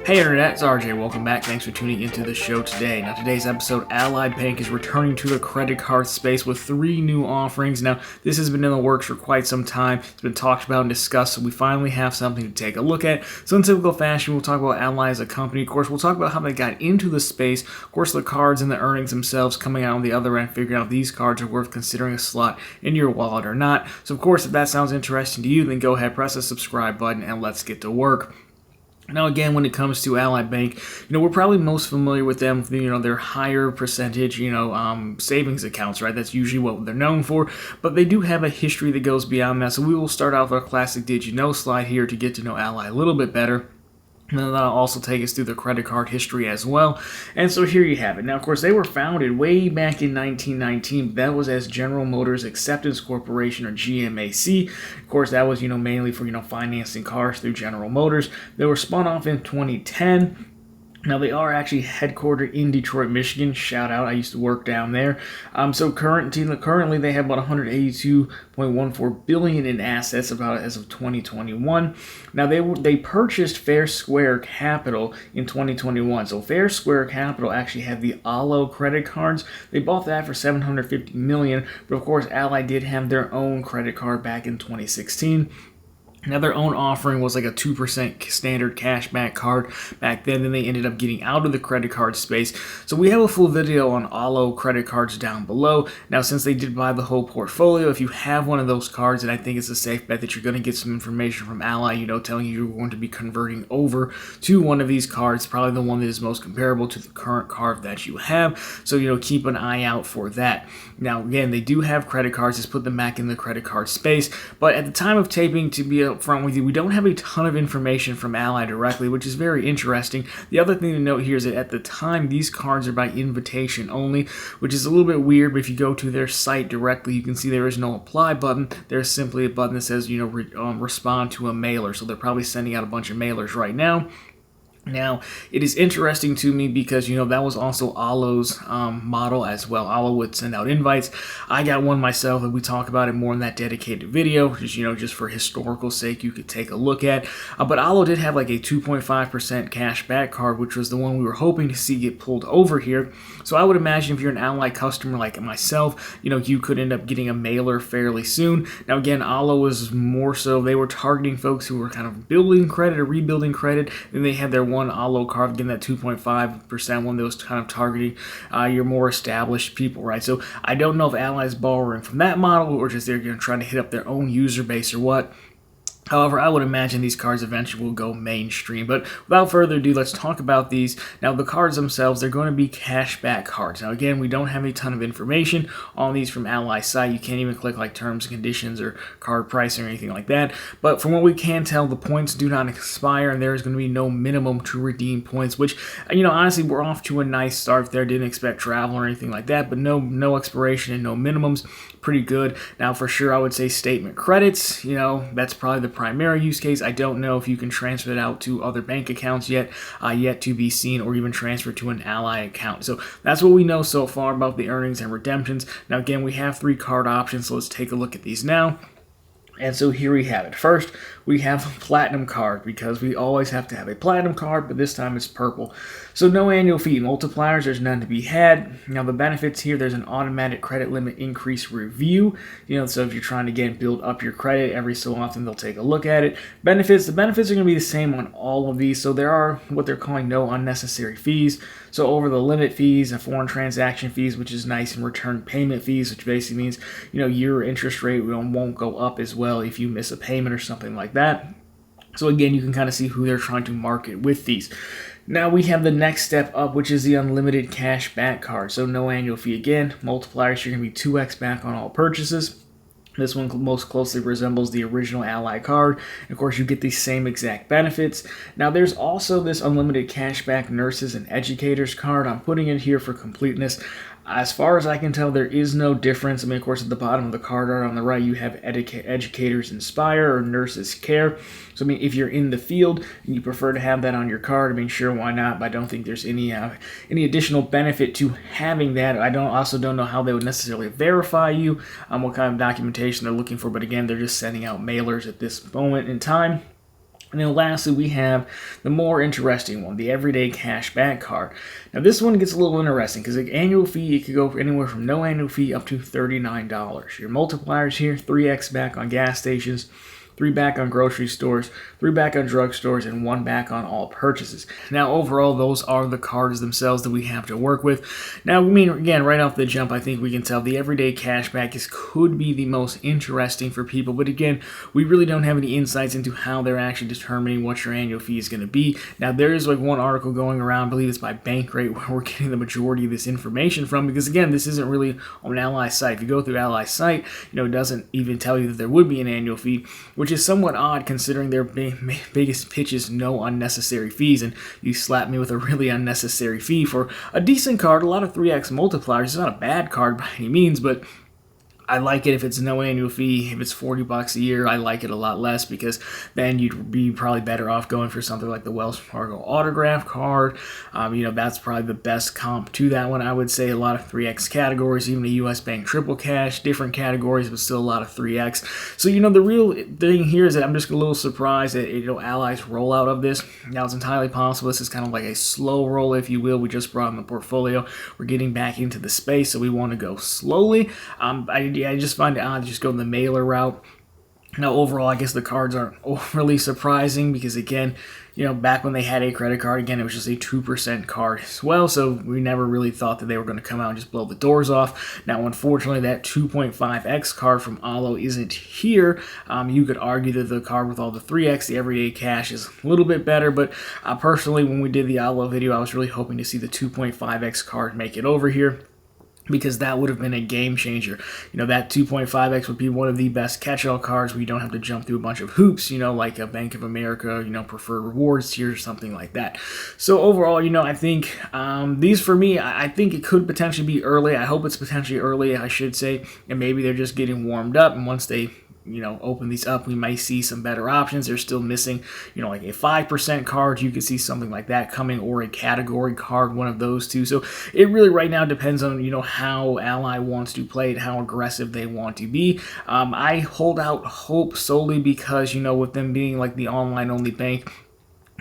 Hey Internet, it's RJ. Welcome back. Thanks for tuning into the show today. Now, today's episode, Ally Bank is returning to the credit card space with 3 new offerings. Now, this has been in the works for quite some time. It's been talked about and discussed, so we finally have something to take a look at. So in typical fashion, we'll talk about Ally as a company. Of course, we'll talk about how they got into the space. Of course, the cards and the earnings themselves coming out on the other end, figuring out if these cards are worth considering a slot in your wallet or not. So of course, if that sounds interesting to you, then go ahead, press the subscribe button, and let's get to work. Now, again, when it comes to Ally Bank, we're probably most familiar with them, their higher percentage, savings accounts, right? That's usually what they're known for, but they do have a history that goes beyond that. So we will start off with our classic Did You Know slide here to get to know Ally a little bit better. And then that'll also take us through the credit card history as well. And so here you have it. Now, of course, they were founded way back in 1919. That was as General Motors Acceptance Corporation, or GMAC. Of course, that was, mainly for, financing cars through General Motors. They were spun off in 2010. Now, they are actually headquartered in Detroit, Michigan. Shout out, I used to work down there. So currently they have about $182.14 billion in assets as of 2021. Now, they purchased Fair Square Capital in 2021. So Fair Square Capital actually had the Allo credit cards. They bought that for $750 million. But of course, Ally did have their own credit card back in 2016. Now, their own offering was like a 2% standard cashback card back then. Then they ended up getting out of the credit card space. So we have a full video on Allo credit cards down below. Now, since they did buy the whole portfolio, if you have one of those cards, and I think it's a safe bet that you're going to get some information from Ally, telling you you're going to be converting over to one of these cards, probably the one that is most comparable to the current card that you have. So, keep an eye out for that. Now, again, they do have credit cards. Just put them back in the credit card space. But at the time of taping, to be upfront with you, we don't have a ton of information from Ally directly, which is very interesting. The other thing to note here is that at the time, these cards are by invitation only, which is a little bit weird, but if you go to their site directly, you can see there is no apply button. There's simply a button that says, respond to a mailer. So they're probably sending out a bunch of mailers right now. Now, it is interesting to me because, that was also Allo's model as well. Allo would send out invites. I got one myself, and we talk about it more in that dedicated video, just for historical sake, you could take a look at. But Allo did have like a 2.5% cash back card, which was the one we were hoping to see get pulled over here. So I would imagine if you're an Ally customer like myself, you could end up getting a mailer fairly soon. Now, again, Allo was more so, they were targeting folks who were kind of building credit or rebuilding credit. Then they had their one Allo card, again, that 2.5% one that was kind of targeting your more established people, right? So I don't know if Ally's borrowing from that model or just they're trying to hit up their own user base or what. However, I would imagine these cards eventually will go mainstream. But without further ado, let's talk about these. Now, the cards themselves, they're going to be cashback cards. Now, again, we don't have a ton of information on these from Ally's site. You can't even click like terms and conditions or card price or anything like that. But from what we can tell, the points do not expire, and there is going to be no minimum to redeem points, which, honestly, we're off to a nice start there. Didn't expect travel or anything like that, but no expiration and no minimums. Pretty good. Now, for sure, I would say statement credits. That's probably the primary use case. I don't know if you can transfer it out to other bank accounts yet to be seen, or even transfer to an Ally account. So that's what we know so far about the earnings and redemptions. Now, again, we have 3 card options, so let's take a look at these now. And so here we have it. First, we have a platinum card, because we always have to have a platinum card, but this time it's purple. So no annual fee multipliers, there's none to be had. Now, the benefits here, there's an automatic credit limit increase review. So if you're trying to, again, build up your credit, every so often they'll take a look at it. The benefits are going to be the same on all of these. So there are what they're calling no unnecessary fees. So over the limit fees and foreign transaction fees, which is nice, and return payment fees, which basically means, your interest rate won't go up as well if you miss a payment or something like that. So again, you can kind of see who they're trying to market with these. Now we have the next step up, which is the unlimited cash back card. So no annual fee again. Multipliers, you're going to be 2x back on all purchases. This one most closely resembles the original Ally card. Of course, you get the same exact benefits. Now, there's also this unlimited cashback nurses and educators card. I'm putting it here for completeness. As far as I can tell, there is no difference. Of course, at the bottom of the card art on the right, you have Educators Inspire or Nurses Care. So, if you're in the field and you prefer to have that on your card, sure, why not? But I don't think there's any additional benefit to having that. I also don't know how they would necessarily verify you, what kind of documentation they're looking for. But again, they're just sending out mailers at this moment in time. And then lastly, we have the more interesting one, the Everyday Cashback card. Now this one gets a little interesting because the annual fee, it could go anywhere from no annual fee up to $39. Your multipliers here, 3x back on gas stations, 3 back on grocery stores, 3 back on drugstores, and 1 back on all purchases. Now, overall, those are the cards themselves that we have to work with. Now, I mean, again, right off the jump, I think we can tell the Everyday Cashback could be the most interesting for people. But again, we really don't have any insights into how they're actually determining what your annual fee is going to be. Now, there is like one article going around, I believe it's by Bankrate, where we're getting the majority of this information from. Because again, this isn't really on Ally's site. If you go through Ally's site, it doesn't even tell you that there would be an annual fee, which is somewhat odd considering their biggest pitch is no unnecessary fees, and you slap me with a really unnecessary fee for a decent card, a lot of 3x multipliers. It's not a bad card by any means, but I like it if it's no annual fee. If it's $40 a year, I like it a lot less because then you'd be probably better off going for something like the Wells Fargo autograph card. That's probably the best comp to that one. I would say a lot of 3X categories, even the US Bank Triple Cash, different categories, but still a lot of 3X. So, the real thing here is that I'm just a little surprised at, Ally's rollout of this. Now, it's entirely possible this is kind of like a slow roll, if you will. We just brought in the portfolio. We're getting back into the space, so we want to go slowly. I just find it odd to just go the mailer route. Now, overall, I guess the cards aren't overly surprising because, again, back when they had a credit card, again, it was just a 2% card as well, so we never really thought that they were going to come out and just blow the doors off. Now, unfortunately, that 2.5x card from Allo isn't here. You could argue that the card with all the 3x, the Everyday Cash, is a little bit better, but personally, when we did the Allo video, I was really hoping to see the 2.5x card make it over here, because that would have been a game changer. That 2.5x would be one of the best catch-all cards where you don't have to jump through a bunch of hoops, like a Bank of America, preferred rewards tier or something like that. So overall, I think these for me, I think it could potentially be early. I hope it's potentially early, I should say, and maybe they're just getting warmed up, and once they open these up, we might see some better options. They're still missing, like a 5% card. You could see something like that coming, or a category card, one of those two. So it really right now depends on, how Ally wants to play it, how aggressive they want to be. I hold out hope solely because, with them being like the online only bank,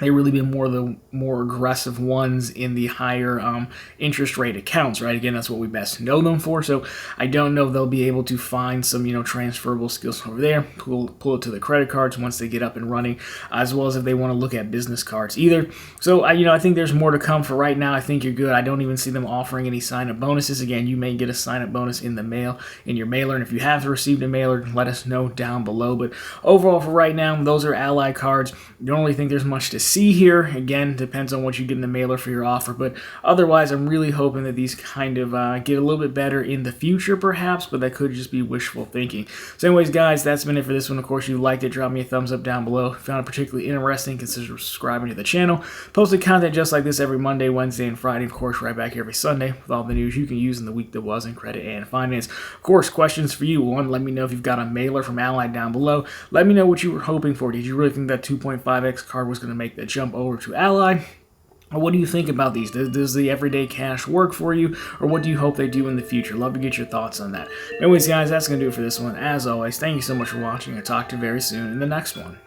they really been the more aggressive ones in the higher interest rate accounts, right? Again, that's what we best know them for. So I don't know if they'll be able to find some, transferable skills over there, pull it to the credit cards once they get up and running, as well as if they want to look at business cards either. So I think there's more to come. For right now, I think you're good. I don't even see them offering any sign-up bonuses. Again, you may get a sign-up bonus in the mail, in your mailer, and if you have received a mailer, let us know down below. But overall, for right now, those are Ally cards. I don't really think there's much to see here. Again, depends on what you get in the mailer for your offer, but otherwise I'm really hoping that these kind of get a little bit better in the future perhaps, but that could just be wishful thinking. So anyways, guys, that's been it for this one. Of course, if you liked it, drop me a thumbs up down below. If you found it particularly interesting, consider subscribing to the channel. Posting content just like this every Monday, Wednesday, and Friday. Of course, right back here every Sunday with all the news you can use in the week that was in credit and finance. Of course, questions for you. One, let me know if you've got a mailer from Ally down below. Let me know what you were hoping for. Did you really think that 2.5x card was going to make the jump over to Ally? What do you think about these? Does the Everyday Cash work for you, or what do you hope they do in the future? Love to get your thoughts on that. Anyways, guys, that's going to do it for this one. As always, thank you so much for watching. I'll talk to you very soon in the next one.